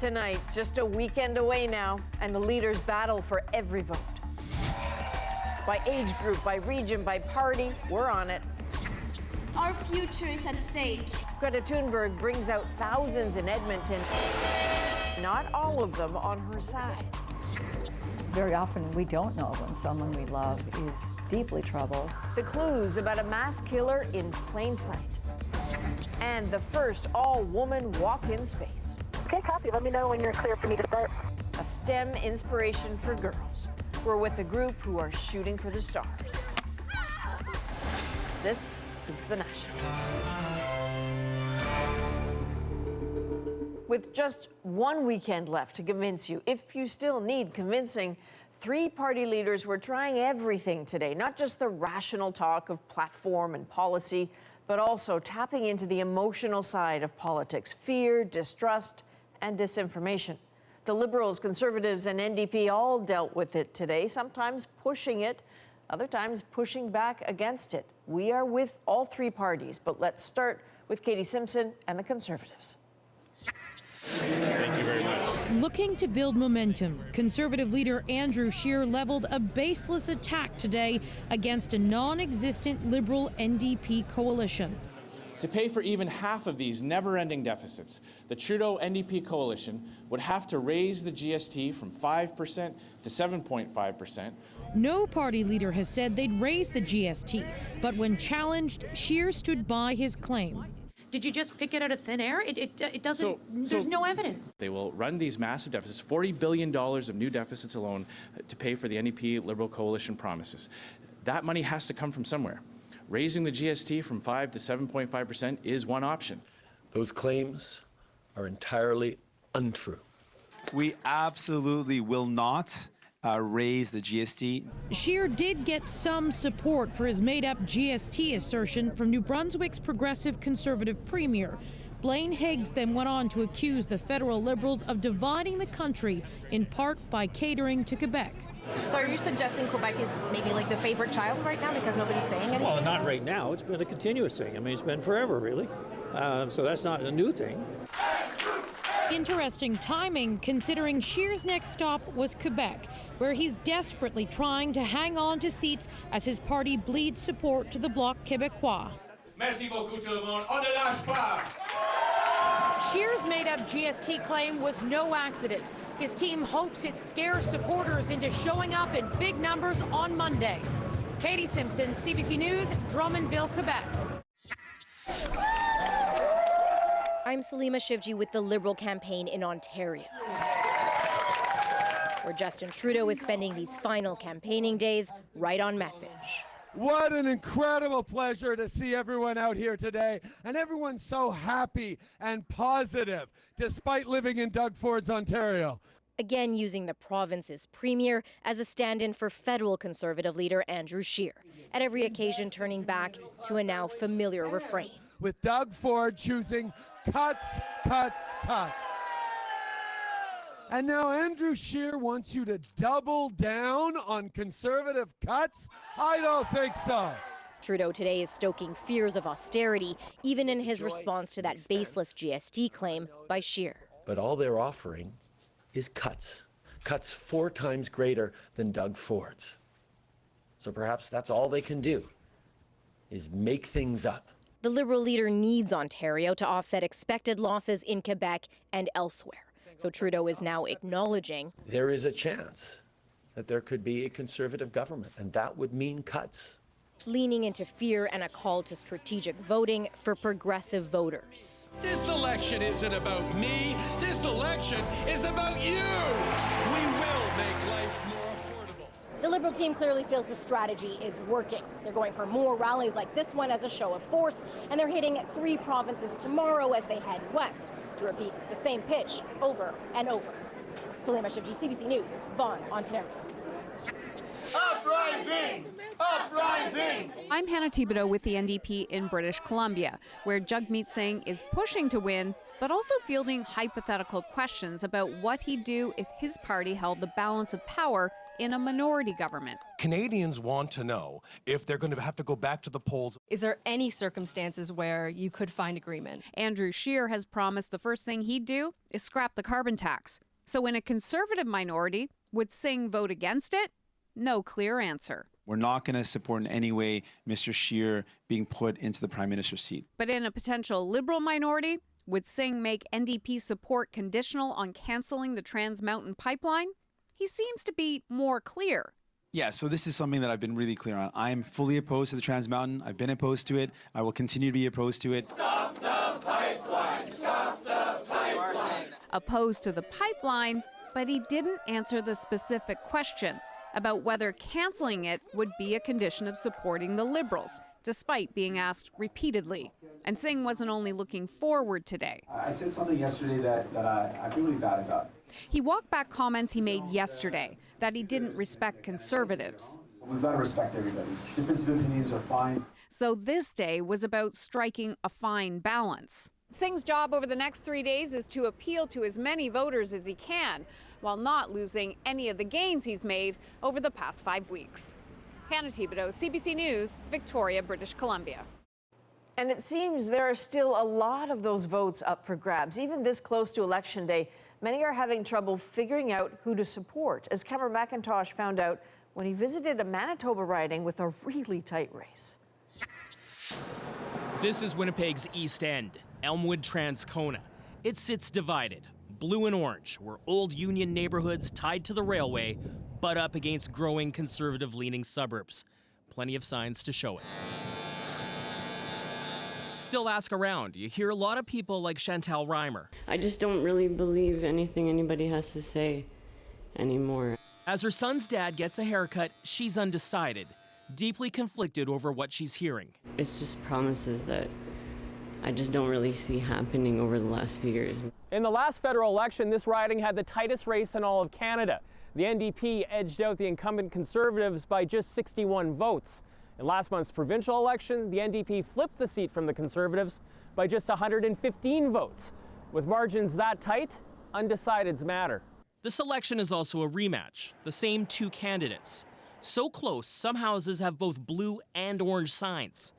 Tonight, just a weekend away now, and the leaders battle for every vote. By age group, by region, by party, we're on it. Our future is at stake. Greta Thunberg brings out thousands in Edmonton, not all of them on her side. Very often we don't know when someone we love is deeply troubled. The clues about a mass killer in plain sight. And the first all-woman walk-in space. Okay, copy. Let me know when you're clear for me to start. A STEM inspiration for girls. We're with a group who are shooting for the stars. This is The National. With just one weekend left to convince you, if you still need convincing, three party leaders were trying everything today, not just the rational talk of platform and policy, but also tapping into the emotional side of politics, fear, distrust, and disinformation. The Liberals, Conservatives, and NDP all dealt with it today, sometimes pushing it, other times pushing back against it. We are with all three parties, but let's start with Katie Simpson and the Conservatives. Thank you very much. Looking to build momentum, Conservative leader Andrew Scheer leveled a baseless attack today against a non-existent Liberal NDP coalition. To pay for even half of these never-ending deficits, the Trudeau NDP coalition would have to raise the GST from 5% to 7.5%. No party leader has said they'd raise the GST, but when challenged, Scheer stood by his claim. Did you just pick it out of thin air? It doesn't, there's no evidence. They will run these massive deficits, $40 billion of new deficits alone to pay for the NDP Liberal coalition promises. That money has to come from somewhere. Raising the GST from 5 to 7.5% is one option. Those claims are entirely untrue. We absolutely will not raise the GST. Scheer did get some support for his made-up GST assertion from New Brunswick's progressive Conservative Premier. Blaine Higgs then went on to accuse the federal Liberals of dividing the country, in part by catering to Quebec. So are you suggesting Quebec is maybe like the favorite child right now because nobody's saying anything? Well, not right now. It's been a continuous thing. I mean, it's been forever, really. So that's not a new thing. Interesting timing, considering Scheer's next stop was Quebec, where he's desperately trying to hang on to seats as his party bleeds support to the Bloc Québécois. Merci beaucoup tout le monde. On ne lâche pas. Scheer's made-up GST claim was no accident. His team hopes it scares supporters into showing up in big numbers on Monday. Katie Simpson, CBC News, Drummondville, Quebec. I'm Salima Shivji with the Liberal campaign in Ontario, where Justin Trudeau is spending these final campaigning days right on message. What an incredible pleasure to see everyone out here today, and everyone's so happy and positive, despite living in Doug Ford's Ontario. Again, using the province's premier as a stand-in for federal Conservative leader Andrew Scheer, at every occasion turning back to a now familiar refrain. With Doug Ford choosing cuts, cuts, cuts. And now Andrew Scheer wants you to double down on Conservative cuts? I don't think so. Trudeau today is stoking fears of austerity, even in his response to that baseless GST claim by Scheer. But all they're offering is cuts. Cuts 4 times greater than Doug Ford's. So perhaps that's all they can do, is make things up. The Liberal leader needs Ontario to offset expected losses in Quebec and elsewhere. So Trudeau is now acknowledging there is a chance that there could be a Conservative government, and that would mean cuts. Leaning into fear and a call to strategic voting for progressive voters. This election isn't about me. This election is about you. We will make life more affordable. The Liberal team clearly feels the strategy is working. They're going for more rallies like this one as a show of force, and they're hitting 3 provinces tomorrow as they head west to repeat the same pitch over and over. Salima Shivji, CBC News, Vaughan, Ontario. Uprising! Uprising! I'm Hannah Thibodeau with the NDP in British Columbia, where Jagmeet Singh is pushing to win, but also fielding hypothetical questions about what he'd do if his party held the balance of power in a minority government. Canadians want to know if they're going to have to go back to the polls. Is there any circumstances where you could find agreement? Andrew Scheer has promised the first thing he'd do is scrap the carbon tax. So in a Conservative minority, would Singh vote against it? No clear answer. We're not going to support in any way Mr. Scheer being put into the Prime Minister's seat. But in a potential Liberal minority, would Singh make NDP support conditional on cancelling the Trans Mountain pipeline? He seems to be more clear. Yeah, so this is something that I've been really clear on. I'm fully opposed to the Trans Mountain. I've been opposed to it. I will continue to be opposed to it. Stop the pipeline! Stop the pipeline! Opposed to the pipeline, but he didn't answer the specific question about whether cancelling it would be a condition of supporting the Liberals, despite being asked repeatedly. And Singh wasn't only looking forward today. I said something yesterday that I feel really bad about. He walked back comments he made yesterday that he didn't respect Conservatives. We've got to respect everybody. Difference of opinions are fine. So this day was about striking a fine balance. Singh's job over the next 3 days is to appeal to as many voters as he can, while not losing any of the gains he's made over the past 5 weeks. Hannah Thibodeau, CBC News, Victoria, British Columbia. And it seems there are still a lot of those votes up for grabs. Even this close to Election Day, many are having trouble figuring out who to support, as Cameron McIntosh found out when he visited a Manitoba riding with a really tight race. This is Winnipeg's East End, Elmwood Transcona. It sits divided, blue and orange, where old Union neighborhoods tied to the railway butt up against growing conservative-leaning suburbs. Plenty of signs to show it. Still ask around. You hear a lot of people like Chantal Reimer. I just don't really believe anything anybody has to say anymore. As her son's dad gets a haircut, she's undecided, deeply conflicted over what she's hearing. It's just promises that I just don't really see happening over the last few years. In the last federal election, this riding had the tightest race in all of Canada. The NDP edged out the incumbent Conservatives by just 61 votes. In last month's provincial election, the NDP flipped the seat from the Conservatives by just 115 votes. With margins that tight, undecideds matter. This election is also a rematch, the same two candidates. So close, some houses have both blue and orange signs.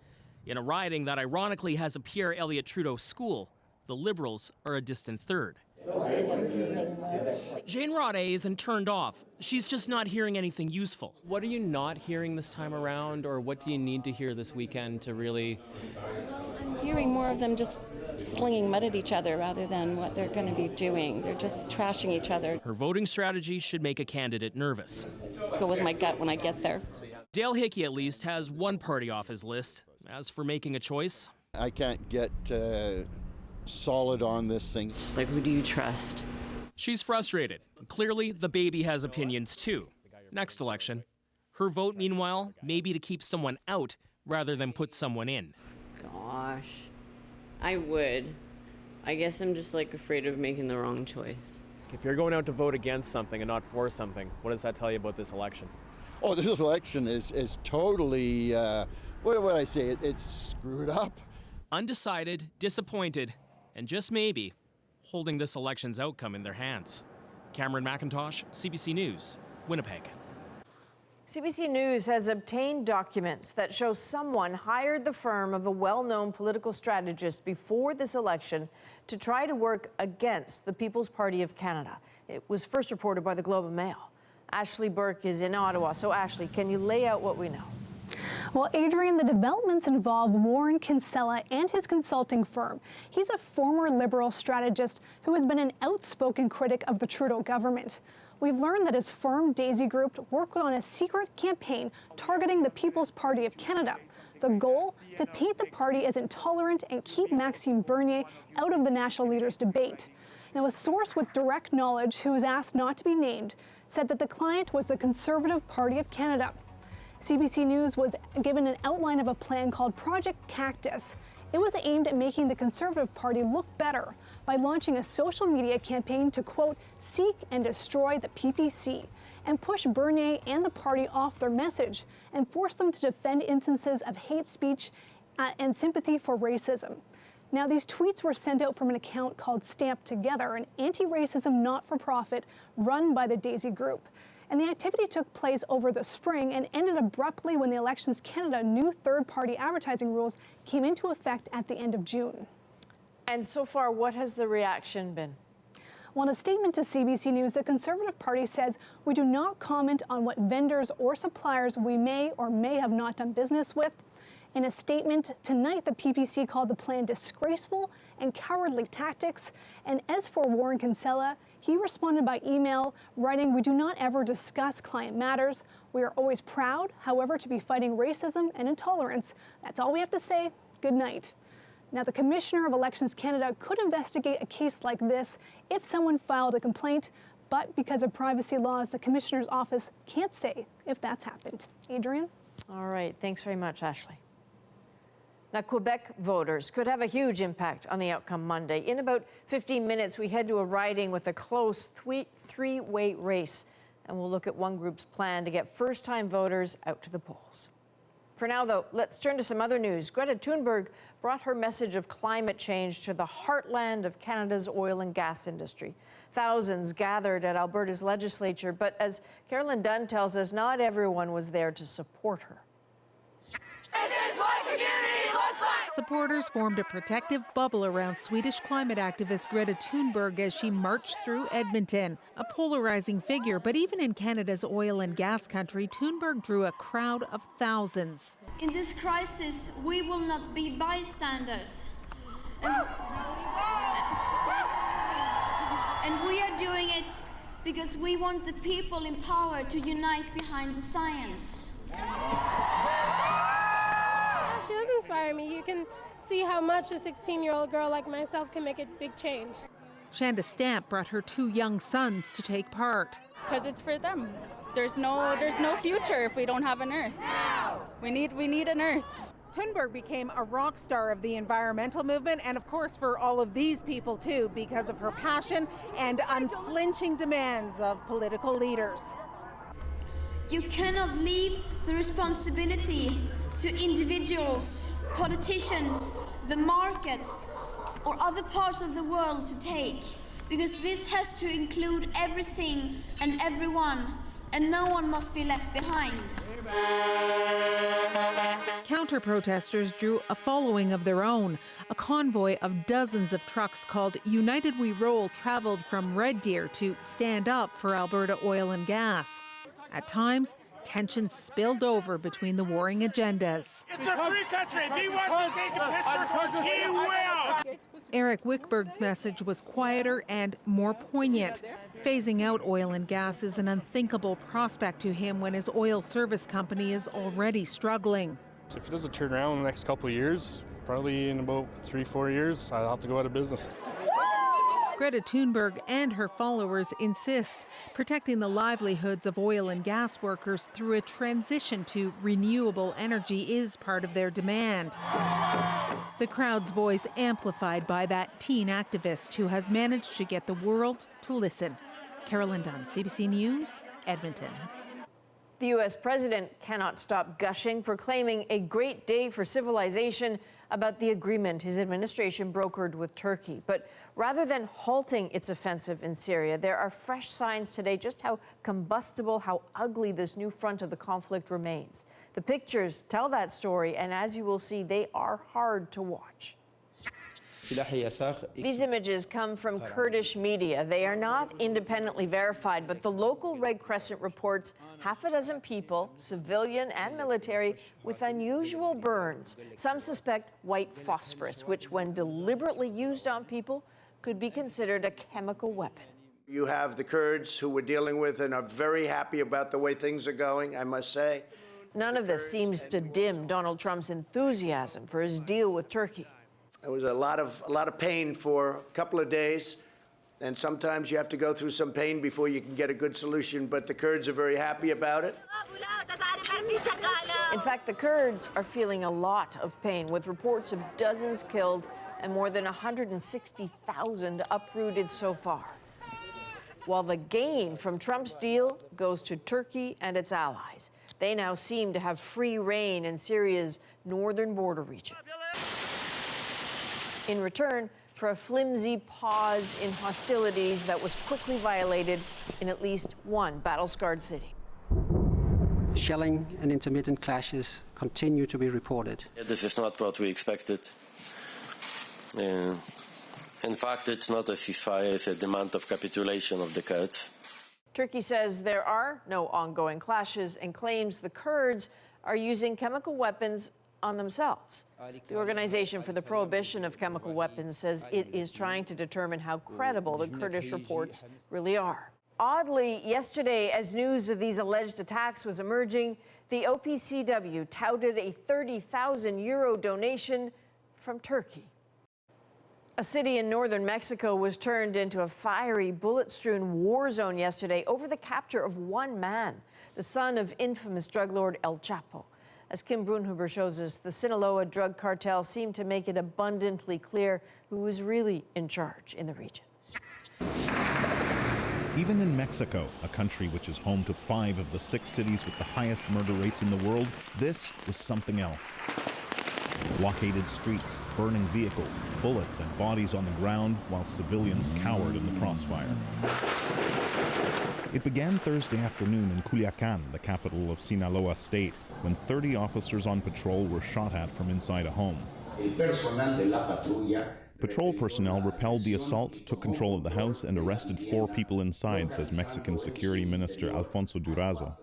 In a riding that ironically has a Pierre Elliott Trudeau school, the Liberals are a distant third. Jane Rade isn't turned off. She's just not hearing anything useful. What are you not hearing this time around, or what do you need to hear this weekend to really... I'm hearing more of them just slinging mud at each other rather than what they're going to be doing. They're just trashing each other. Her voting strategy should make a candidate nervous. Go with my gut when I get there. Dale Hickey, at least, has one party off his list. As for making a choice... I can't get solid on this thing. It's like, who do you trust? She's frustrated. Clearly, the baby has opinions, too. Next election. Her vote, meanwhile, may be to keep someone out rather than put someone in. Gosh, I would. I guess I'm just like afraid of making the wrong choice. If you're going out to vote against something and not for something, what does that tell you about this election? Oh, this election is totally, what would I say, it's screwed up. Undecided, disappointed, and just maybe holding this election's outcome in their hands. Cameron McIntosh, CBC News, Winnipeg. CBC News has obtained documents that show someone hired the firm of a well-known political strategist before this election to try to work against the People's Party of Canada. It was first reported by the Globe and Mail. Ashley Burke is in Ottawa. So, Ashley, can you lay out what we know? Well, Adrian, the developments involve Warren Kinsella and his consulting firm. He's a former Liberal strategist who has been an outspoken critic of the Trudeau government. We've learned that his firm, Daisy Group, worked on a secret campaign targeting the People's Party of Canada. The goal? To paint the party as intolerant and keep Maxime Bernier out of the national leaders' debate. Now, a source with direct knowledge who was asked not to be named said that the client was the Conservative Party of Canada. CBC News was given an outline of a plan called Project Cactus. It was aimed at making the Conservative Party look better by launching a social media campaign to, quote, seek and destroy the PPC and push Bernier and the party off their message and force them to defend instances of hate speech and sympathy for racism. Now, these tweets were sent out from an account called Stamp Together, an anti-racism not-for-profit run by the Daisy Group. And the activity took place over the spring and ended abruptly when the Elections Canada new third-party advertising rules came into effect at the end of June. And so far, what has the reaction been? Well, in a statement to CBC News, the Conservative Party says, "We do not comment on what vendors or suppliers we may or may have not done business with." In a statement tonight, the PPC called the plan disgraceful and cowardly tactics. And as for Warren Kinsella, he responded by email, writing, "We do not ever discuss client matters. We are always proud, however, to be fighting racism and intolerance. That's all we have to say. Good night." Now, the Commissioner of Elections Canada could investigate a case like this if someone filed a complaint, but because of privacy laws, the Commissioner's office can't say if that's happened. Adrian? All right, thanks very much, Ashley. Now, Quebec voters could have a huge impact on the outcome Monday. In about 15 minutes, we head to a riding with a close three-way race, and we'll look at one group's plan to get first-time voters out to the polls. For now, though, let's turn to some other news. Greta Thunberg brought her message of climate change to the heartland of Canada's oil and gas industry. Thousands gathered at Alberta's legislature, but as Carolyn Dunn tells us, not everyone was there to support her. This is what community looks like. Supporters formed a protective bubble around Swedish climate activist Greta Thunberg as she marched through Edmonton. A polarizing figure, but even in Canada's oil and gas country, Thunberg drew a crowd of thousands. In this crisis, we will not be bystanders. And we are doing it because we want the people in power to unite behind the science. She does inspire me. You can see how much a 16-year-old girl like myself can make a big change. Shanda Stamp brought her 2 young sons to take part. Because it's for them. There's no future if we don't have an Earth. We need an Earth. Thunberg became a rock star of the environmental movement, and of course for all of these people too, because of her passion and unflinching demands of political leaders. You cannot leave the responsibility to individuals, politicians, the market, or other parts of the world to take, because this has to include everything and everyone, and no one must be left behind. Counter-protesters drew a following of their own. A convoy of dozens of trucks called United We Roll traveled from Red Deer to stand up for Alberta oil and gas. At times, tensions spilled over between the warring agendas. It's a free country. If he wants to take a picture, he will. Eric Wickberg's message was quieter and more poignant. Phasing out oil and gas is an unthinkable prospect to him when his oil service company is already struggling. If it doesn't turn around in the next couple of years, probably in about 3-4 years, I'll have to go out of business. Greta Thunberg and her followers insist protecting the livelihoods of oil and gas workers through a transition to renewable energy is part of their demand. The crowd's voice amplified by that teen activist who has managed to get the world to listen. Carolyn Dunn, CBC News, Edmonton. The U.S. president cannot stop gushing, proclaiming a great day for civilization about the agreement his administration brokered with Turkey. But rather than halting its offensive in Syria, there are fresh signs today just how combustible, how ugly this new front of the conflict remains. The pictures tell that story, and as you will see, they are hard to watch. These images come from Kurdish media. They are not independently verified, but the local Red Crescent reports half a dozen people, civilian and military, with unusual burns. Some suspect white phosphorus, which when deliberately used on people, could be considered a chemical weapon. You have the Kurds who we're dealing with and are very happy about the way things are going, I must say. None of this seems to dim Donald Trump's enthusiasm for his deal with Turkey. It was a lot of pain for a couple of days, and sometimes you have to go through some pain before you can get a good solution, but the Kurds are very happy about it. In fact, the Kurds are feeling a lot of pain, with reports of dozens killed and more than 160,000 uprooted so far. While the gain from Trump's deal goes to Turkey and its allies. They now seem to have free rein in Syria's northern border region. In return, for a flimsy pause in hostilities that was quickly violated in at least one battle-scarred city. Shelling and intermittent clashes continue to be reported. This is not what we expected. In fact, it's not a ceasefire, it's a demand of capitulation of the Kurds. Turkey says there are no ongoing clashes and claims the Kurds are using chemical weapons on themselves. The Organization for the Prohibition of Chemical Weapons says it is trying to determine how credible the Kurdish reports really are. Oddly, yesterday, as news of these alleged attacks was emerging, the OPCW touted a €30,000 donation from Turkey. A city in northern Mexico was turned into a fiery, bullet-strewn war zone yesterday over the capture of one man, the son of infamous drug lord El Chapo. As Kim Brunhuber shows us, the Sinaloa drug cartel seemed to make it abundantly clear who was really in charge in the region. Even in Mexico, a country which is home to 5 of the 6 cities with the highest murder rates in the world, this was something else. Blockaded streets, burning vehicles, bullets and bodies on the ground while civilians cowered in the crossfire. It began Thursday afternoon in Culiacan, the capital of Sinaloa state, when 30 officers on patrol were shot at from inside a home. Patrol personnel repelled the assault, took control of the house, and arrested 4 people inside, says Mexican Security Minister Alfonso Durazo.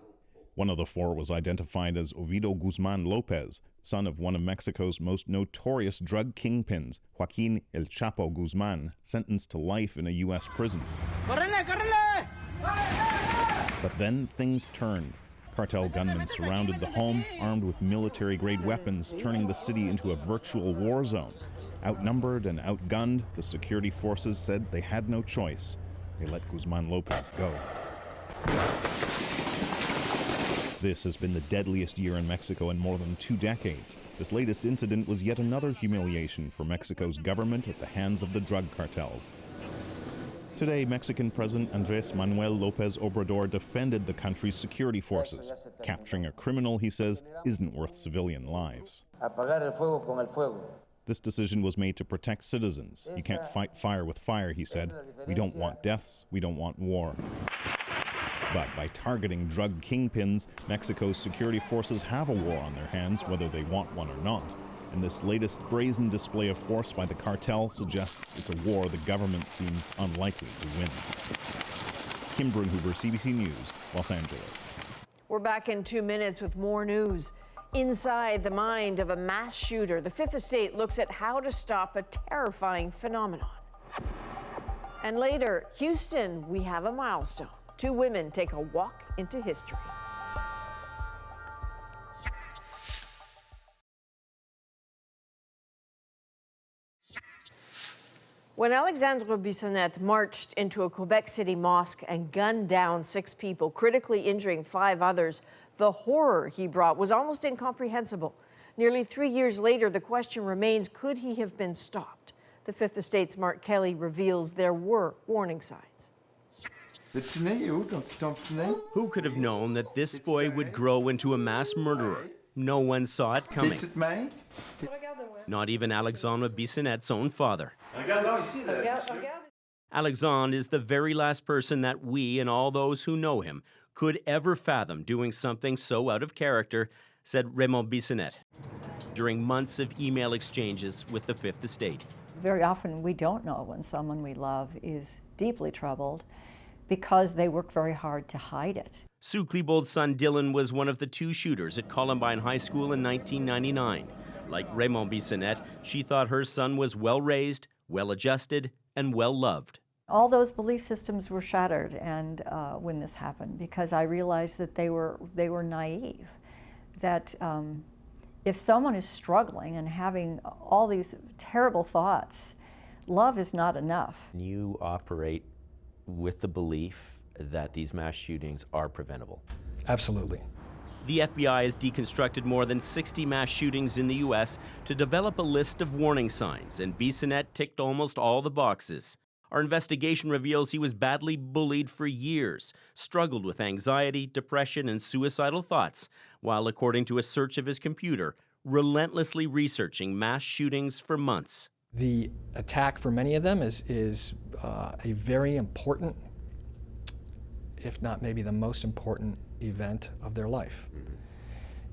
One of the 4 was identified as Ovidio Guzman Lopez, son of one of Mexico's most notorious drug kingpins, Joaquin El Chapo Guzman, sentenced to life in a U.S. prison. But then things turned. Cartel gunmen surrounded the home, armed with military-grade weapons, turning the city into a virtual war zone. Outnumbered and outgunned, the security forces said they had no choice. They let Guzman Lopez go. This has been the deadliest year in Mexico in more than 2 decades. This latest incident was yet another humiliation for Mexico's government at the hands of the drug cartels. Today, Mexican President Andrés Manuel López Obrador defended the country's security forces. Capturing a criminal, he says, isn't worth civilian lives. This decision was made to protect citizens. You can't fight fire with fire, he said. We don't want deaths, we don't want war. But by targeting drug kingpins, Mexico's security forces have a war on their hands, whether they want one or not. And this latest brazen display of force by the cartel suggests it's a war the government seems unlikely to win. Kim Brunhuber, CBC News, Los Angeles. We're back in 2 minutes with more news. Inside the mind of a mass shooter, the Fifth Estate looks at how to stop a terrifying phenomenon. And later, Houston, we have a milestone. 2 women take a walk into history. When Alexandre Bissonnette marched into a Quebec City mosque and gunned down 6 people, critically injuring 5 others, the horror he brought was almost incomprehensible. Nearly 3 years later, the question remains, could he have been stopped? The Fifth Estate's Mark Kelly reveals there were warning signs. Who could have known that this boy would grow into a mass murderer? No one saw it coming. Not even Alexandre Bissonnette's own father. Alexandre is the very last person that we and all those who know him could ever fathom doing something so out of character, said Raymond Bissonnette during months of email exchanges with the Fifth Estate. Very often we don't know when someone we love is deeply troubled because they work very hard to hide it. Sue Klebold's son Dylan was one of the 2 shooters at Columbine High School in 1999. Like Raymond Bissonnette, she thought her son was well-raised, well-adjusted, and well-loved. All those belief systems were shattered and when this happened, because I realized that they were naive. That if someone is struggling and having all these terrible thoughts, love is not enough. You operate with the belief that these mass shootings are preventable. Absolutely. The FBI has deconstructed more than 60 mass shootings in the U.S. to develop a list of warning signs, and Bissonnette ticked almost all the boxes. Our investigation reveals he was badly bullied for years, struggled with anxiety, depression, and suicidal thoughts, while, according to a search of his computer, relentlessly researching mass shootings for months. The attack for many of them is a very important, if not maybe the most important event of their life.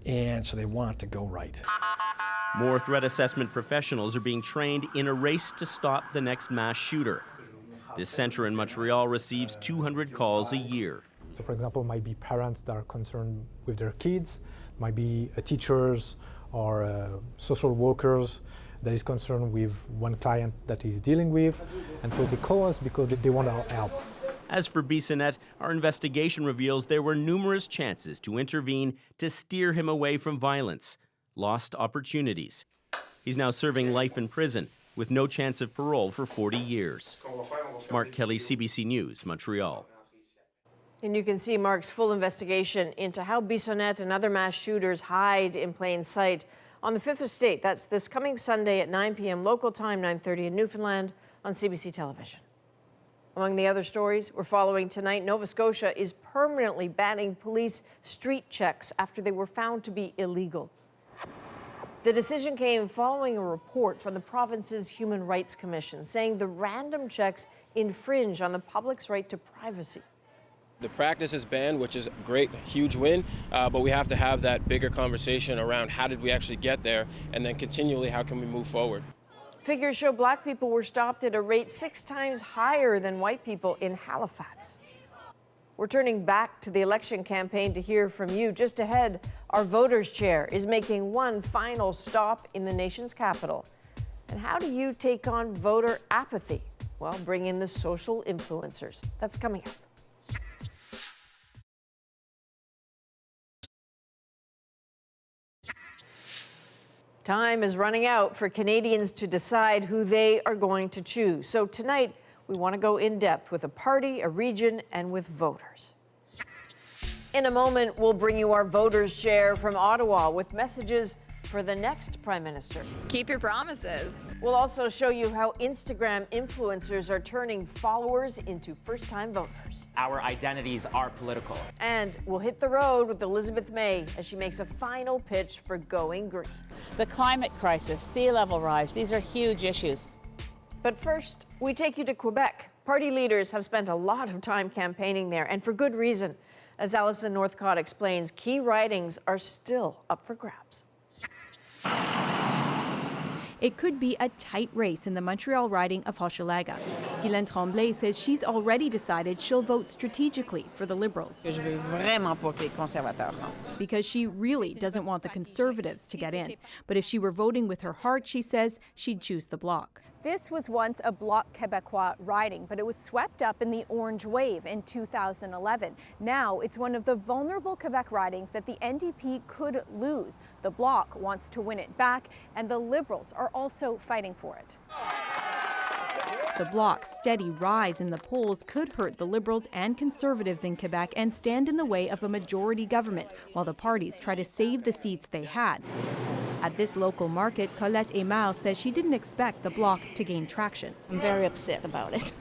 And so they want it to go right. More threat assessment professionals are being trained in a race to stop the next mass shooter. This center in Montreal receives 200 calls a year. So for example, might be parents that are concerned with their kids, might be teachers or social workers that is concerned with one client that he's dealing with. And so they call us because they want our help. As for Bissonnette, our investigation reveals there were numerous chances to intervene to steer him away from violence. Lost opportunities. He's now serving life in prison with no chance of parole for 40 years. Mark Kelly, CBC News, Montreal. And you can see Mark's full investigation into how Bissonnette and other mass shooters hide in plain sight on the 5th Estate. That's this coming Sunday at 9 p.m. local time, 9:30 in Newfoundland on CBC Television. Among the other stories we're following tonight, Nova Scotia is permanently banning police street checks after they were found to be illegal. The decision came following a report from the province's Human Rights Commission saying the random checks infringe on the public's right to privacy. The practice is banned, which is great, huge win, but we have to have that bigger conversation around how did we actually get there, and then continually how can we move forward. Figures show black people were stopped at a rate 6 times higher than white people in Halifax. We're turning back to the election campaign to hear from you. Just ahead, our voters' chair is making one final stop in the nation's capital. And how do you take on voter apathy? Well, bring in the social influencers. That's coming up. Time is running out for Canadians to decide who they are going to choose. So tonight, we want to go in depth with a party, a region, and with voters. In a moment, we'll bring you our voters' chair from Ottawa with messages for the next Prime Minister. Keep your promises. We'll also show you how Instagram influencers are turning followers into first-time voters. Our identities are political. And we'll hit the road with Elizabeth May as she makes a final pitch for going green. The climate crisis, sea level rise, these are huge issues. But first, we take you to Quebec. Party leaders have spent a lot of time campaigning there, and for good reason. As Alison Northcott explains, key ridings are still up for grabs. It could be a tight race in the Montreal riding of Hochelaga. Guylaine Tremblay says she's already decided she'll vote strategically for the Liberals. Je veux vraiment pas que les conservateurs rentrent. Because she really doesn't want the Conservatives to get in. But if she were voting with her heart, she says she'd choose the Bloc. This was once a Bloc Québécois riding, but it was swept up in the Orange Wave in 2011. Now it's one of the vulnerable Quebec ridings that the NDP could lose. The Bloc wants to win it back, and the Liberals are also fighting for it. The Bloc's steady rise in the polls could hurt the Liberals and Conservatives in Quebec and stand in the way of a majority government, while the parties try to save the seats they had. At this local market, Colette Aymar says she didn't expect the Bloc to gain traction. I'm very upset about it.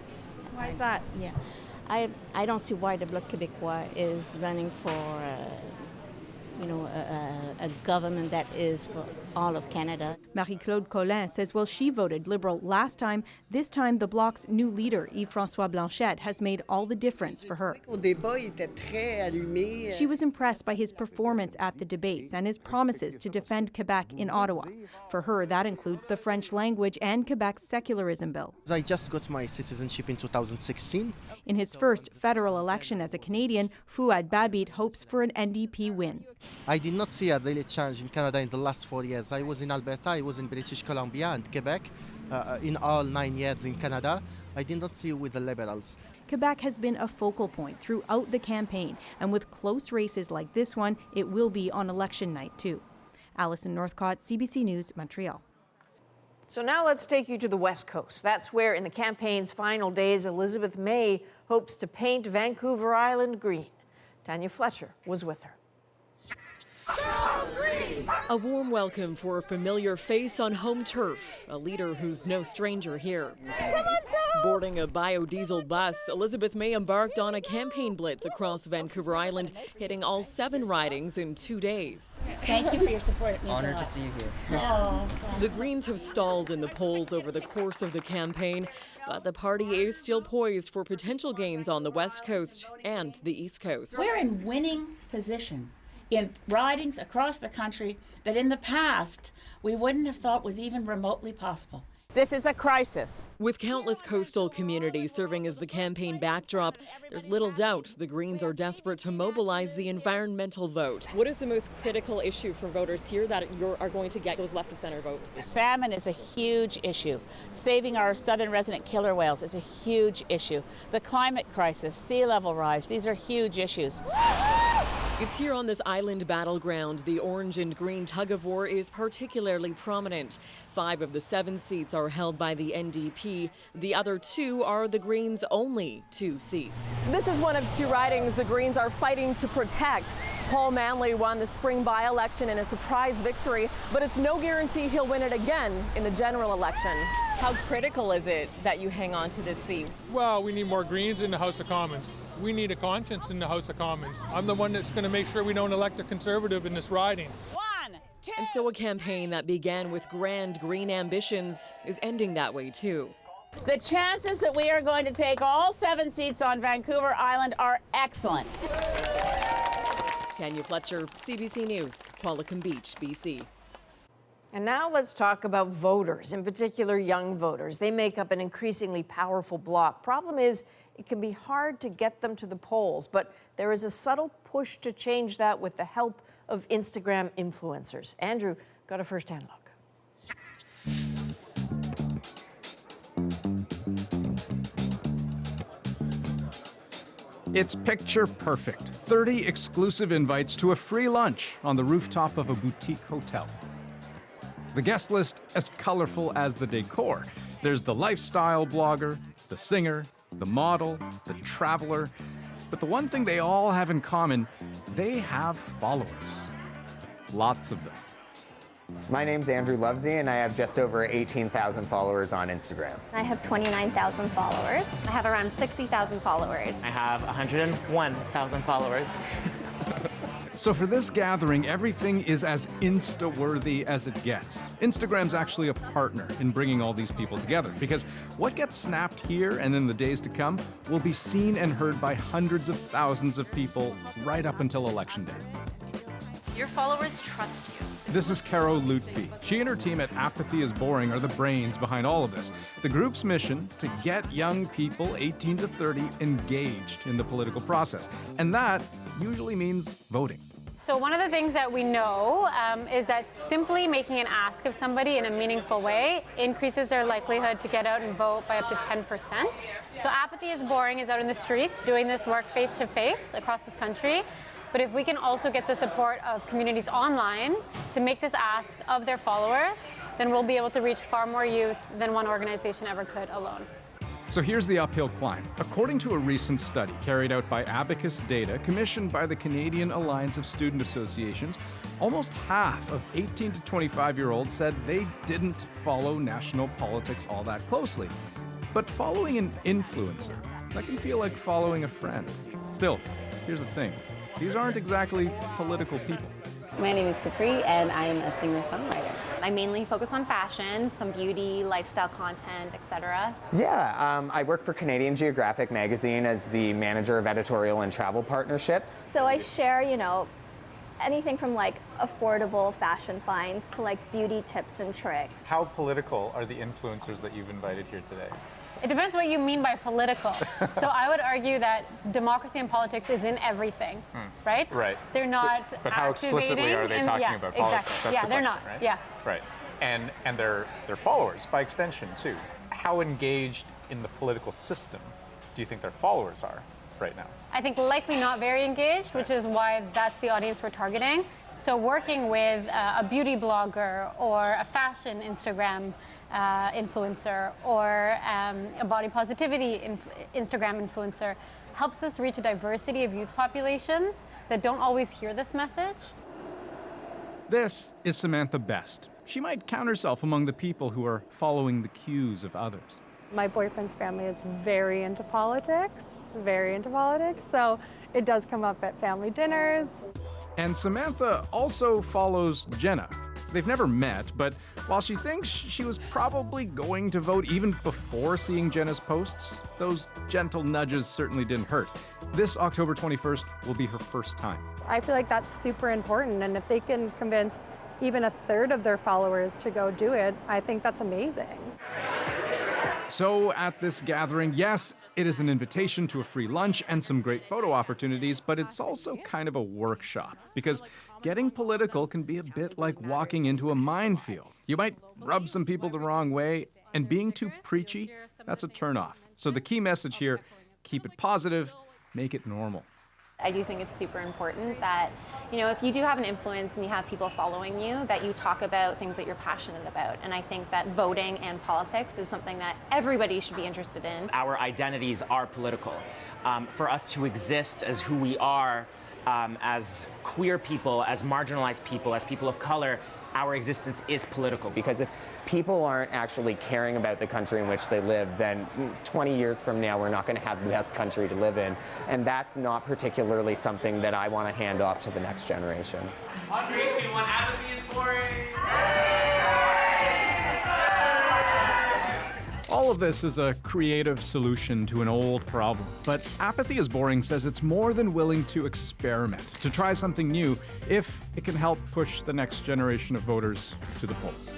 Why is that? Yeah, I don't see why the Bloc Québécois is running for, a government that is for all of Canada. Marie-Claude Collin says while she voted Liberal last time, this time the Bloc's new leader, Yves-François Blanchet, has made all the difference for her. She was impressed by his performance at the debates and his promises to defend Quebec in Ottawa. For her, that includes the French language and Quebec's secularism bill. I just got my citizenship in 2016. In his first federal election as a Canadian, Fouad Babit hopes for an NDP win. I did not see a daily change in Canada in the last 4 years. I was in Alberta, I was in British Columbia and Quebec. In all 9 years in Canada, I did not see with the Liberals. Quebec has been a focal point throughout the campaign, and with close races like this one, it will be on election night too. Alison Northcott, CBC News, Montreal. So now let's take you to the West Coast. That's where, in the campaign's final days, Elizabeth May hopes to paint Vancouver Island green. Tanya Fletcher was with her. A warm welcome for a familiar face on home turf, a leader who's no stranger here. Come on, Boarding a biodiesel bus, Elizabeth May embarked on a campaign blitz across Vancouver Island, hitting all 7 ridings in 2 days. Thank you for your support. It means Honored a lot. to see you here. Oh. The Greens have stalled in the polls over the course of the campaign, but the party is still poised for potential gains on the West Coast and the East Coast. We're in winning position in ridings across the country that in the past we wouldn't have thought was even remotely possible. This is a crisis. With countless coastal communities serving as the campaign backdrop, there's little doubt the Greens are desperate to mobilize the environmental vote. What is the most critical issue for voters here that are going to get those left of center votes? Salmon is a huge issue. Saving our southern resident killer whales is a huge issue. The climate crisis, sea level rise, these are huge issues. It's here on this island battleground the orange and green tug-of-war is particularly prominent. 5 of the 7 seats are held by the NDP. The other 2 are the Greens' only 2 seats. This is one of 2 ridings the Greens are fighting to protect. Paul Manley won the spring by-election in a surprise victory, but it's no guarantee he'll win it again in the general election. How critical is it that you hang on to this seat? Well, we need more Greens in the House of Commons. We need a conscience in the House of Commons. I'm the one that's going to make sure we don't elect a Conservative in this riding. 1, 2. And so a campaign that began with grand Green ambitions is ending that way too. The chances that we are going to take all 7 seats on Vancouver Island are excellent. Tanya Fletcher, CBC News, Qualicum Beach, BC. And now let's talk about voters, in particular young voters. They make up an increasingly powerful bloc. Problem is, it can be hard to get them to the polls, but there is a subtle push to change that with the help of Instagram influencers. Andrew got a first-hand look. It's picture perfect. 30 exclusive invites to a free lunch on the rooftop of a boutique hotel. The guest list as colorful as the decor. There's the lifestyle blogger, the singer, the model, the traveler. But the one thing they all have in common, they have followers. Lots of them. My name's Andrew Lovesey, and I have just over 18,000 followers on Instagram. I have 29,000 followers. I have around 60,000 followers. I have 101,000 followers. So for this gathering, everything is as Insta-worthy as it gets. Instagram's actually a partner in bringing all these people together, because what gets snapped here and in the days to come will be seen and heard by hundreds of thousands of people right up until Election Day. Your followers trust you. This is Caro Lutfi. She and her team at Apathy is Boring are the brains behind all of this. The group's mission to get young people 18 to 30 engaged in the political process. And that usually means voting. So one of the things that we know is that simply making an ask of somebody in a meaningful way increases their likelihood to get out and vote by up to 10%. So Apathy is Boring is out in the streets doing this work face to face across this country. But if we can also get the support of communities online to make this ask of their followers, then we'll be able to reach far more youth than one organization ever could alone. So here's the uphill climb. According to a recent study carried out by Abacus Data, commissioned by the Canadian Alliance of Student Associations, almost half of 18 to 25-year-olds said they didn't follow national politics all that closely. But following an influencer, that can feel like following a friend. Still, here's the thing. These aren't exactly political people. My name is Capri, and I'm a singer-songwriter. I mainly focus on fashion, some beauty, lifestyle content, etc. Yeah, I work for Canadian Geographic magazine as the manager of editorial and travel partnerships. So I share, anything from like affordable fashion finds to like beauty tips and tricks. How political are the influencers that you've invited here today? It depends what you mean by political. So I would argue that democracy and politics is in everything, right? Right. They're not But how explicitly are they talking about politics? Exactly. That's the they're question, not. right? Yeah. Right. And their followers, by extension, too. How engaged in the political system do you think their followers are right now? I think likely not very engaged, which is why that's the audience we're targeting. So working with a beauty blogger or a fashion Instagram influencer or a body positivity Instagram influencer helps us reach a diversity of youth populations that don't always hear this message. This is Samantha Best. She might count herself among the people who are following the cues of others. My boyfriend's family is very into politics, so it does come up at family dinners. And Samantha also follows Jenna. They've never met, but while she thinks she was probably going to vote even before seeing Jenna's posts, those gentle nudges certainly didn't hurt. This October 21st will be her first time. I feel like that's super important, and if they can convince even a third of their followers to go do it, I think that's amazing. So at this gathering, yes, it is an invitation to a free lunch and some great photo opportunities, but it's also kind of a workshop because getting political can be a bit like walking into a minefield. You might rub some people the wrong way, and being too preachy, that's a turnoff. So the key message here, keep it positive, make it normal. I do think it's super important that, if you do have an influence and you have people following you, that you talk about things that you're passionate about. And I think that voting and politics is something that everybody should be interested in. Our identities are political. For us to exist as who we are, as queer people, as marginalized people, as people of color, our existence is political. Because if people aren't actually caring about the country in which they live, then 20 years from now, we're not going to have the best country to live in. And that's not particularly something that I want to hand off to the next generation. On 3, 2, 1, apathy is boring. All of this is a creative solution to an old problem, but Apathy is Boring says it's more than willing to experiment, to try something new, if it can help push the next generation of voters to the polls.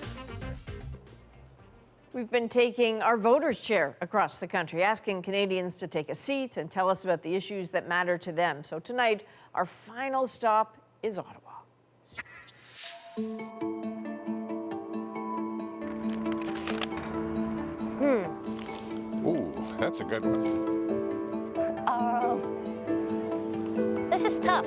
We've been taking our voters' chair across the country, asking Canadians to take a seat and tell us about the issues that matter to them. So tonight, our final stop is Ottawa. Ooh, that's a good one. This is tough.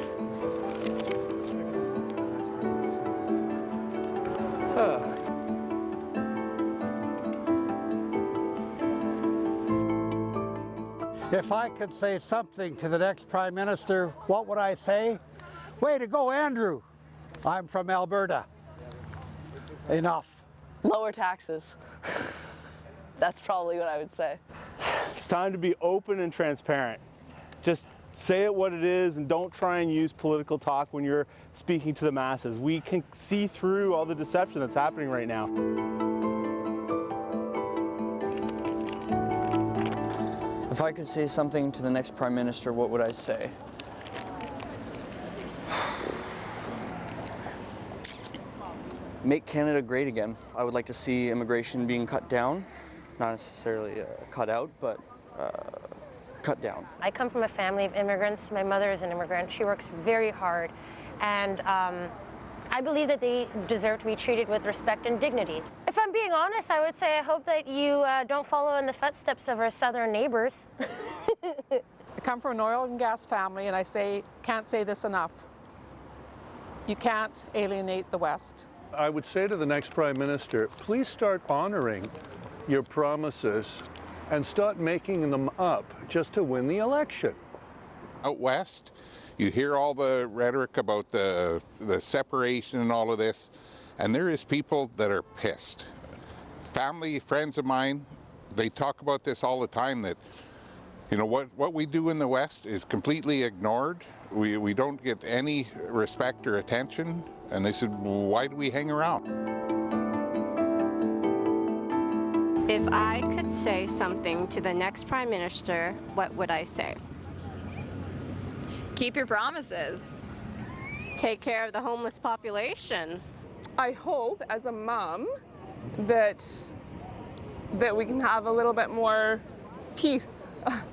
If I could say something to the next Prime Minister, what would I say? Way to go, Andrew. I'm from Alberta. Enough. Lower taxes. That's probably what I would say. It's time to be open and transparent. Just say it what it is and don't try and use political talk when you're speaking to the masses. We can see through all the deception that's happening right now. If I could say something to the next Prime Minister, what would I say? Make Canada great again. I would like to see immigration being cut down. Not necessarily cut out, but cut down. I come from a family of immigrants. My mother is an immigrant. She works very hard. And I believe that they deserve to be treated with respect and dignity. If I'm being honest, I would say I hope that you don't follow in the footsteps of our southern neighbors. I come from an oil and gas family, and I can't say this enough. You can't alienate the West. I would say to the next Prime Minister, please start honoring your promises and start making them up just to win the election. Out west, you hear all the rhetoric about the separation and all of this, and there is people that are pissed. Family, friends of mine, they talk about this all the time, that what we do in the West is completely ignored. We don't get any respect or attention, and they said, why do we hang around? If I could say something to the next Prime Minister, what would I say? Keep your promises. Take care of the homeless population. I hope, as a mom, that we can have a little bit more peace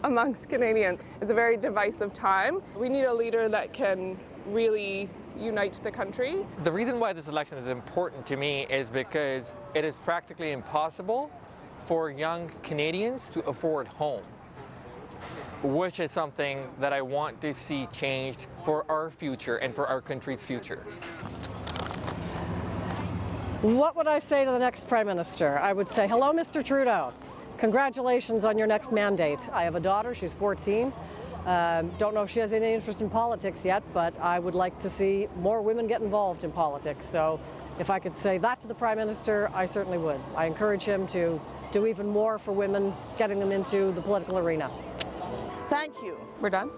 amongst Canadians. It's a very divisive time. We need a leader that can really unite the country. The reason why this election is important to me is because it is practically impossible for young Canadians to afford home, which is something that I want to see changed for our future and for our country's future. What would I say to the next Prime Minister? I would say, hello, Mr. Trudeau. Congratulations on your next mandate. I have a daughter, she's 14. Don't know if she has any interest in politics yet, but I would like to see more women get involved in politics. So if I could say that to the Prime Minister, I certainly would. I encourage him to do even more for women, getting them into the political arena. Thank you. We're done?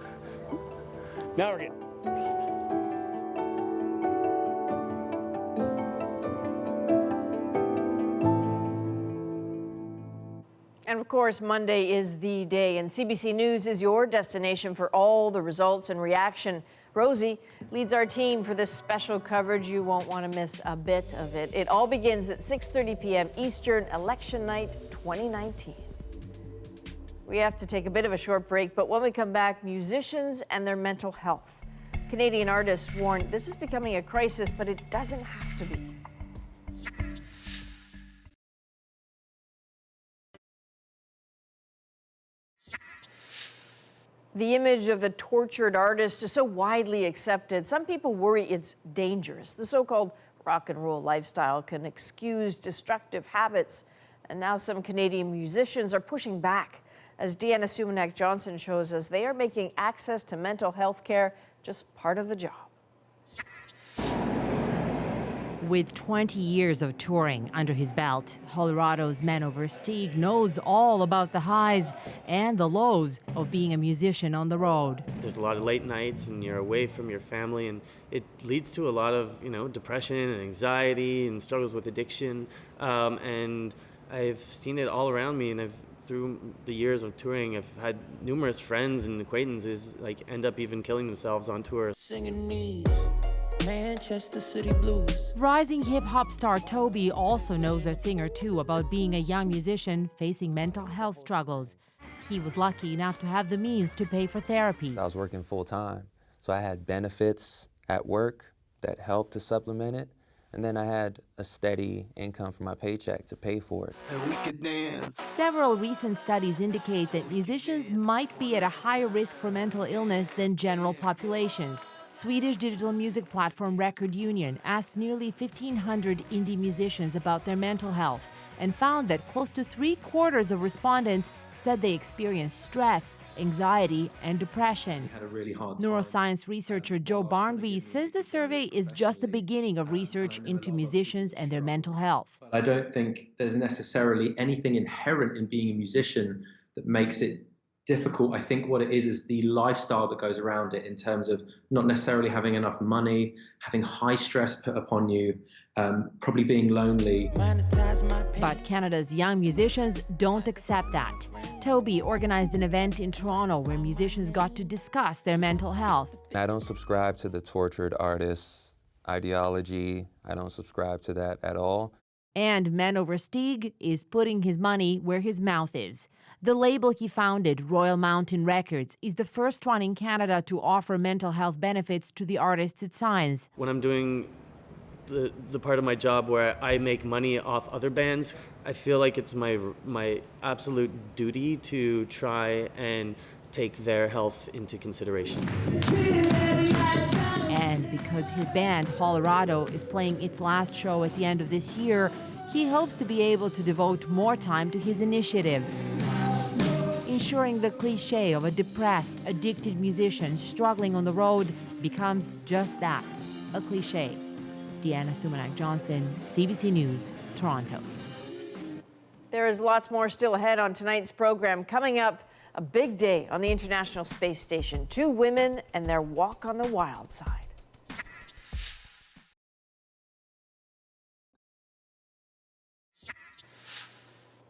Now we're good. And of course, Monday is the day, and CBC News is your destination for all the results and reaction. Rosie leads our team for this special coverage. You won't want to miss a bit of it. It all begins at 6:30 p.m. Eastern, Election Night 2019. We have to take a bit of a short break, but when we come back, musicians and their mental health. Canadian artists warn this is becoming a crisis, but it doesn't have to be. The image of the tortured artist is so widely accepted, some people worry it's dangerous. The so-called rock and roll lifestyle can excuse destructive habits, and now some Canadian musicians are pushing back. As Deanna Sumanak-Johnson shows us, they are making access to mental health care just part of the job. With 20 years of touring under his belt, Colorado's Man Oversteeg knows all about the highs and the lows of being a musician on the road. There's a lot of late nights and you're away from your family, and it leads to a lot of, depression and anxiety and struggles with addiction. And I've seen it all around me, and through the years of touring, I've had numerous friends and acquaintances end up even killing themselves on tour. Singing these Manchester City blues. Rising hip-hop star Toby also knows a thing or two about being a young musician facing mental health struggles. He was lucky enough to have the means to pay for therapy. I was working full-time, so I had benefits at work that helped to supplement it, and then I had a steady income from my paycheck to pay for it. And we could dance. Several recent studies indicate that musicians might be at a higher risk for mental illness than general populations. Swedish digital music platform Record Union asked nearly 1,500 indie musicians about their mental health and found that close to 3/4 of respondents said they experienced stress, anxiety, and depression. Had a really hard time. Neuroscience researcher Joe Barnby says the survey is just the beginning of research into musicians and their mental health. I don't think there's necessarily anything inherent in being a musician that makes it difficult. I think what it is the lifestyle that goes around it, in terms of not necessarily having enough money, having high stress put upon you, probably being lonely. But Canada's young musicians don't accept that. Toby organized an event in Toronto where musicians got to discuss their mental health. I don't subscribe to the tortured artist ideology. I don't subscribe to that at all. And Man Oversteeg is putting his money where his mouth is. The label he founded, Royal Mountain Records, is the first one in Canada to offer mental health benefits to the artists it signs. When I'm doing the part of my job where I make money off other bands, I feel like it's my absolute duty to try and take their health into consideration. And because his band, Colorado, is playing its last show at the end of this year, he hopes to be able to devote more time to his initiative, ensuring the cliche of a depressed, addicted musician struggling on the road becomes just that, a cliche. Deanna Sumanak-Johnson, CBC News, Toronto. There is lots more still ahead on tonight's program. Coming up, a big day on the International Space Station. 2 women and their walk on the wild side.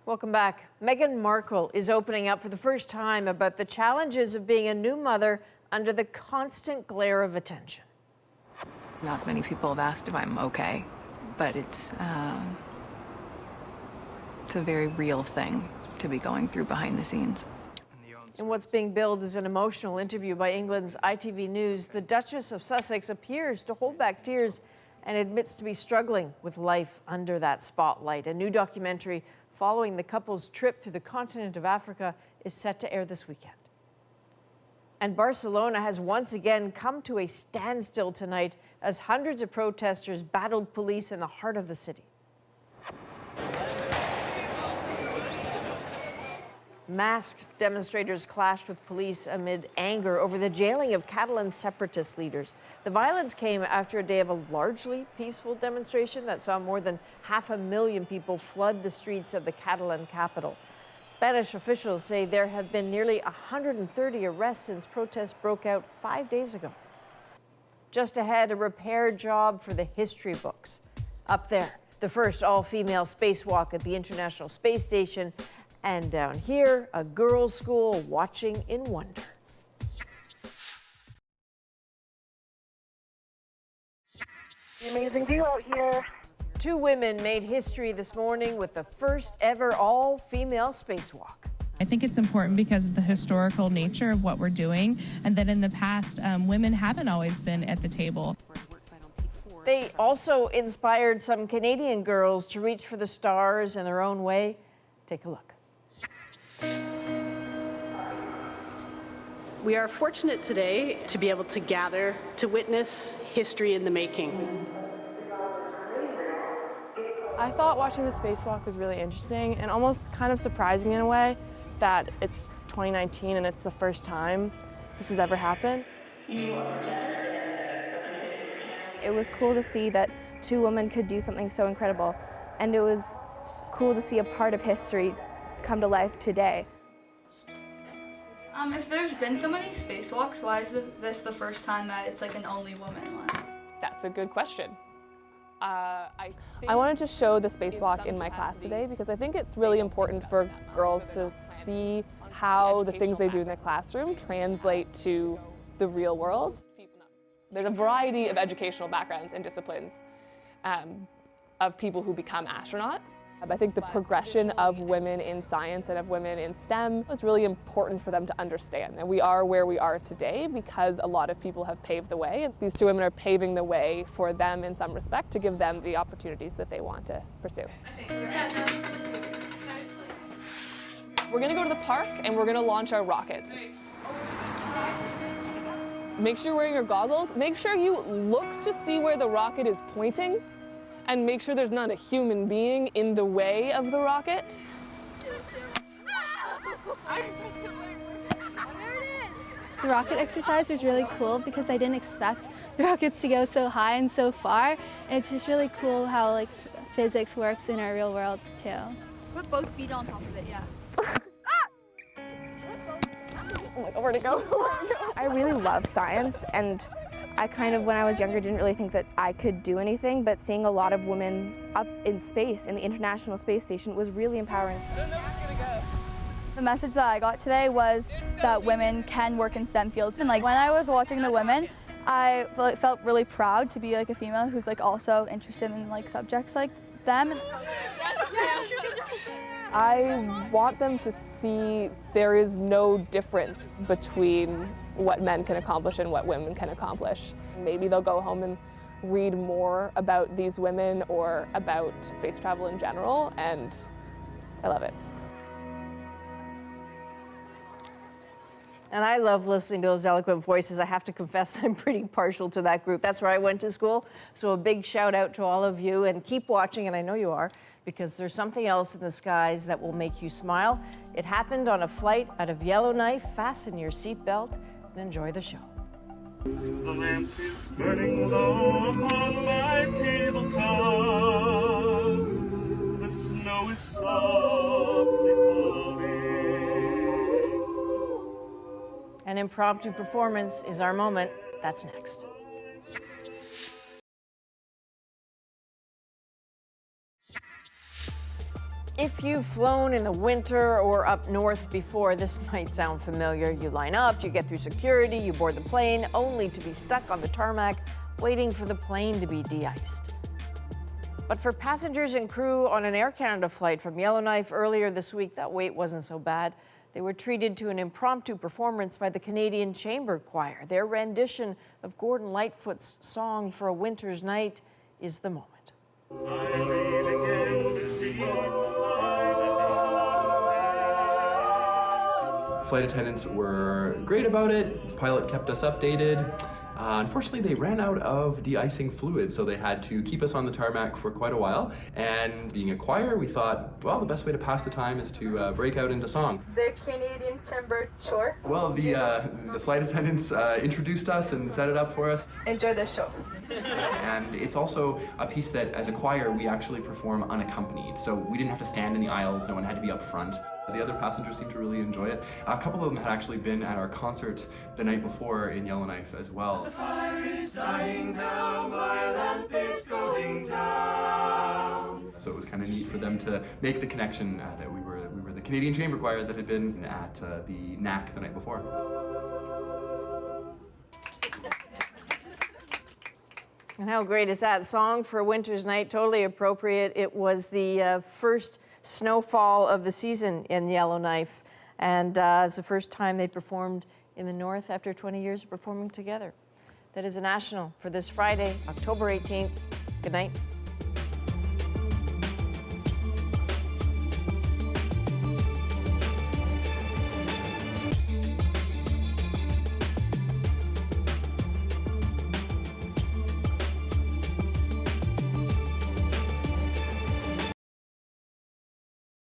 Welcome back. Meghan Markle is opening up for the first time about the challenges of being a new mother under the constant glare of attention. Not many people have asked if I'm okay, but it's a very real thing to be going through behind the scenes. In what's being billed as an emotional interview by England's ITV News, the Duchess of Sussex appears to hold back tears and admits to be struggling with life under that spotlight. A new documentary following the couple's trip to the continent of Africa is set to air this weekend. And Barcelona has once again come to a standstill tonight as hundreds of protesters battled police in the heart of the city. Masked demonstrators clashed with police amid anger over the jailing of Catalan separatist leaders. The violence came after a day of a largely peaceful demonstration that saw more than 500,000 people flood the streets of the Catalan capital. Spanish officials say there have been nearly 130 arrests since protests broke out 5 days ago. Just ahead, a repair job for the history books. Up there, the first all-female spacewalk at the International Space Station. And down here, a girls' school watching in wonder. Amazing view out here. 2 women made history this morning with the first ever all-female spacewalk. I think it's important because of the historical nature of what we're doing, and that in the past, women haven't always been at the table. They also inspired some Canadian girls to reach for the stars in their own way. Take a look. We are fortunate today to be able to gather to witness history in the making. I thought watching the spacewalk was really interesting and almost kind of surprising in a way that it's 2019 and it's the first time this has ever happened. It was cool to see that 2 women could do something so incredible, and it was cool to see a part of history come to life today. If there's been so many spacewalks, why is this the first time that it's like an only woman one? That's a good question. I wanted to show the spacewalk in my class today because I think it's really important for girls to see how the things they do in the classroom translate to the real world. There's a variety of educational backgrounds and disciplines of people who become astronauts. I think the progression of women in science and of women in STEM is really important for them to understand. And we are where we are today because a lot of people have paved the way. And these 2 women are paving the way for them in some respect to give them the opportunities that they want to pursue. We're going to go to the park and we're going to launch our rockets. Make sure you're wearing your goggles. Make sure you look to see where the rocket is pointing. And make sure there's not a human being in the way of the rocket. The rocket exercise was really cool because I didn't expect the rockets to go so high and so far. And it's just really cool how like physics works in our real worlds too. Put both feet on top of it, yeah. Oh my God, where'd it go? I really love science, and I kind of, when I was younger, didn't really think that I could do anything, but seeing a lot of women up in space, in the International Space Station, was really empowering. I don't know where it's gonna go. The message that I got today was that women can work in STEM fields. And like when I was watching the women, I felt really proud to be like a female who's like also interested in like subjects like them. I want them to see there is no difference between what men can accomplish and what women can accomplish. Maybe they'll go home and read more about these women or about space travel in general, and I love it. And I love listening to those eloquent voices. I have to confess, I'm pretty partial to that group. That's where I went to school. So a big shout out to all of you, and keep watching, and I know you are, because there's something else in the skies that will make you smile. It happened on a flight out of Yellowknife. Fasten your seatbelt and enjoy the show. The lamp is burning low upon my tabletop. The snow is softly falling. An impromptu performance is our moment. That's next. If you've flown in the winter or up north before, this might sound familiar. You line up, you get through security, you board the plane, only to be stuck on the tarmac, waiting for the plane to be de-iced. But for passengers and crew on an Air Canada flight from Yellowknife earlier this week, that wait wasn't so bad. They were treated to an impromptu performance by the Canadian Chamber Choir. Their rendition of Gordon Lightfoot's song For a Winter's Night is the moment. Flight attendants were great about it. The pilot kept us updated. Unfortunately, they ran out of de-icing fluid, so they had to keep us on the tarmac for quite a while. And being a choir, we thought, well, the best way to pass the time is to break out into song. The Canadian Timber Chore. Well, the flight attendants introduced us and set it up for us. Enjoy the show. And it's also a piece that, as a choir, we actually perform unaccompanied. So we didn't have to stand in the aisles, no one had to be up front. The other passengers seemed to really enjoy it. A couple of them had actually been at our concert the night before in Yellowknife as well. The fire is dying down, my lamp is going down. So it was kind of neat for them to make the connection that we were the Canadian Chamber Choir that had been at the NAC the night before. And how great is that song for a winter's night? Totally appropriate. It was the first snowfall of the season in Yellowknife, and it's the first time they performed in the north after 20 years of performing together. That is a national for this Friday, October 18th. Good night.